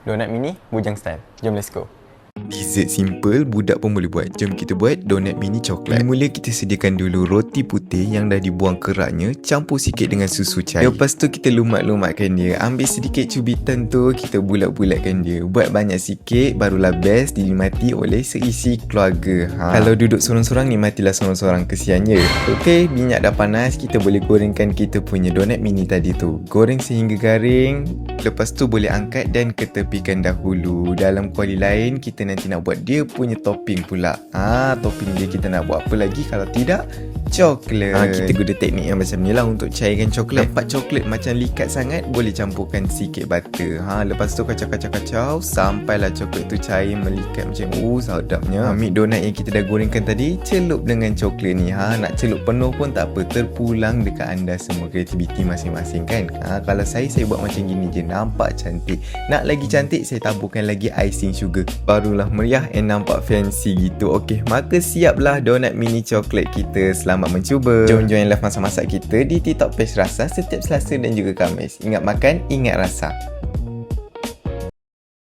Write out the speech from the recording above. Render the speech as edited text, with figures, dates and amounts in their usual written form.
Donat mini, bujang style. Jom let's go. Dessert simple, budak pun boleh buat. Jom kita buat donat mini coklat. Mula kita sediakan dulu roti putih yang dah dibuang keraknya, campur sikit dengan susu cair. Lepas tu kita lumat-lumatkan dia. Ambil sedikit cubitan tu, kita bulat-bulatkan dia. Buat banyak sikit, barulah best dinikmati oleh seisi keluarga. Kalau duduk sorang-sorang, nikmatilah sorang-sorang, kesiannya. Okey, minyak dah panas, kita boleh gorengkan kita punya donat mini tadi tu. Goreng sehingga garing. Lepas tu boleh angkat dan ketepikan dahulu. Dalam kuali lain, kita nanti nak buat dia punya topping pula. Topping dia kita nak buat apa lagi kalau tidak coklat. Kita guna teknik yang macam ni lah untuk cairkan coklat. Dapat coklat macam likat sangat, boleh campurkan sikit butter. Lepas tu kacau-kacau sampailah coklat tu cair melikat macam sedapnya. Ambil donat yang kita dah gorengkan tadi, celup dengan coklat ni. Nak celup penuh pun tak apa, terpulang dekat anda semua, kreativiti masing-masing kan. Kalau saya buat macam gini je, nampak cantik. Nak lagi cantik, saya taburkan lagi icing sugar, barulah meriah and nampak fancy gitu. Okey, maka siaplah donat mini coklat kita. Selamat mencuba. Jom join live masak-masak kita di TikTok page Rasa setiap Selasa dan juga Khamis. Ingat makan, ingat rasa.